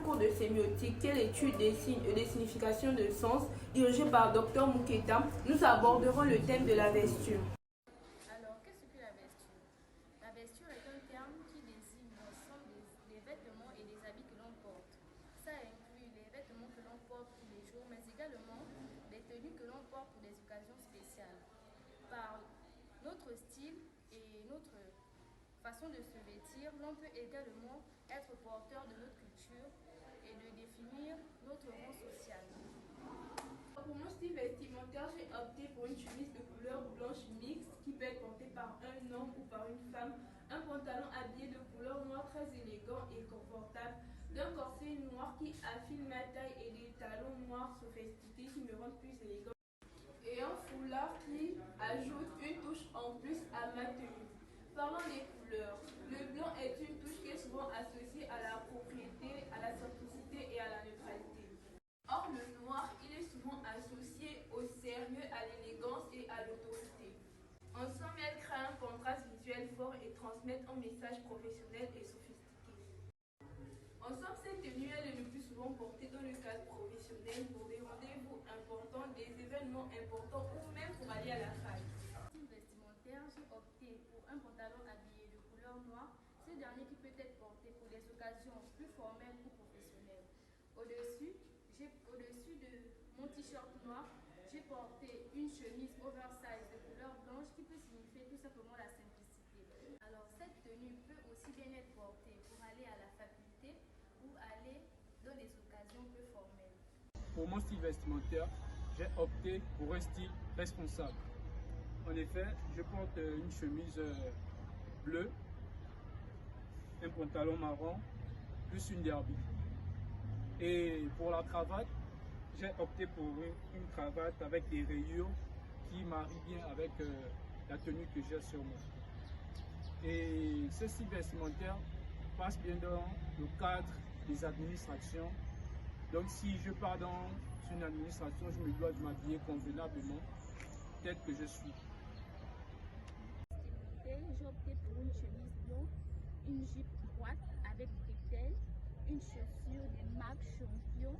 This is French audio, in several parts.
cours de sémiotique, quelle étude des signes et des significations de sens, dirigé par Dr Mouketa, nous aborderons le thème de la vesture. Alors, qu'est-ce que la vesture? La vesture est un terme qui désigne l'ensemble des vêtements et des habits que l'on porte. Ça inclut les vêtements que l'on porte tous les jours, mais également les tenues que l'on porte pour des occasions spéciales. Par notre style et notre façon de se vêtir, l'on peut également être porteur de notre culture et de définir notre rang social. Pour mon style vestimentaire, j'ai opté pour une chemise de couleur blanche mixte qui peut être portée par un homme ou par une femme, un pantalon habillé de couleur noire très élégant et confortable, d'un corset noir qui affine ma taille et des talons noirs sophistiqués qui me rendent plus élégant, et un foulard qui ajoute une touche en plus à ma tenue. Parlons des couleurs. Le blanc est une touche qui est souvent associée à la propriété, à la simplicité et à la neutralité. Or, le noir, il est souvent associé au sérieux, à l'élégance et à l'autorité. Ensemble, elles créent un contraste visuel fort et transmettent un message professionnel et sophistiqué. Ensemble, cette tenue elle est le plus souvent portée dans le cadre professionnel pour des rendez-vous importants, des événements importants ou même pour aller à la fac. Style vestimentaire, j'ai opté pour un pantalon habillé de couleur noire, ce dernier qui peut être porté pour des occasions plus formelles ou professionnelles. Au-dessus de mon t-shirt noir, j'ai porté une chemise oversize de couleur blanche qui peut signifier tout simplement la simplicité. Alors cette tenue peut aussi bien être portée pour aller à la faculté ou aller dans des occasions peu formelles. Pour mon style vestimentaire, j'ai opté pour un style responsable. En effet, je porte une chemise bleue, un pantalon marron, plus une derby. Et pour la cravate, j'ai opté pour une cravate avec des rayures qui marient bien avec la tenue que j'ai sur moi. Et ce style vestimentaire passe bien dans le cadre des administrations. Donc si je pars dans une administration, je me dois de m'habiller convenablement, tel que je suis. J'ai opté pour une chemise blanche, une jupe droite avec bretelles, une chaussure de marque Champion.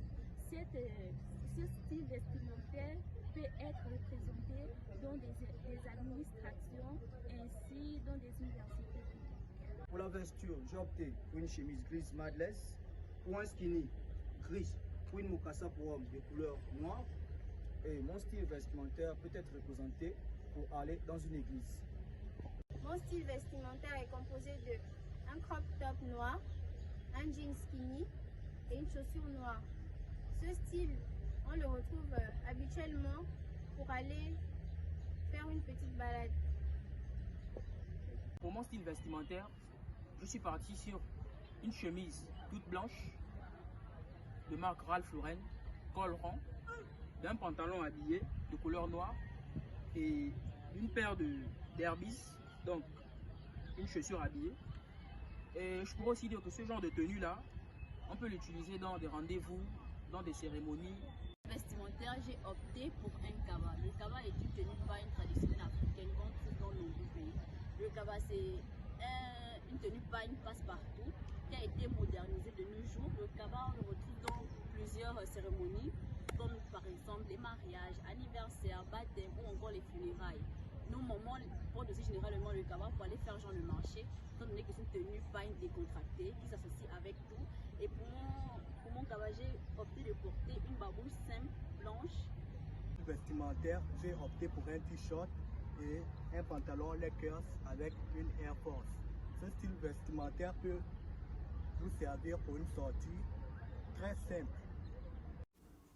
Ce style vestimentaire peut être représenté dans des administrations ainsi dans des universités publiques. Pour la vesture, j'ai opté pour une chemise grise Madless, pour un skinny gris, pour une mocassin pour homme de couleur noire. Et mon style vestimentaire peut être représenté pour aller dans une église. Mon style vestimentaire est composé d'un crop top noir, un jean skinny et une chaussure noire. Ce style, on le retrouve habituellement pour aller faire une petite balade. Pour mon style vestimentaire, je suis parti sur une chemise toute blanche de marque Ralph Lauren, col rond, d'un pantalon habillé de couleur noire et une paire d'Airbis, donc une chaussure habillée. Et je pourrais aussi dire que ce genre de tenue-là, on peut l'utiliser dans des rendez-vous, dans des cérémonies. Vestimentaire, j'ai opté pour un kaba. Le kaba est une tenue païenne traditionnelle africaine qu'on trouve dans nos pays. Le kaba, c'est une tenue païenne passe-partout qui a été modernisée de nos jours. Le kaba, on le retrouve dans plusieurs cérémonies, comme par exemple les mariages, anniversaires, baptêmes ou encore les funérailles. Nos mamans portent aussi généralement le kaba pour aller faire genre le marché, étant donné que c'est une tenue païenne décontractée qui s'associe avec tout. Et pour mon kaba, j'ai opté de porter une babouche simple, blanche. Vestimentaire, j'ai opté pour un t-shirt et un pantalon Lakers avec une Air Force. Ce style vestimentaire peut vous servir pour une sortie très simple.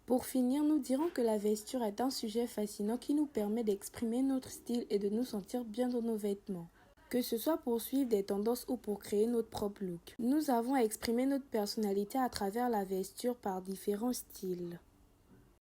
Pour finir, nous dirons que la vesture est un sujet fascinant qui nous permet d'exprimer notre style et de nous sentir bien dans nos vêtements. Que ce soit pour suivre des tendances ou pour créer notre propre look. Nous avons exprimé notre personnalité à travers la vesture par différents styles.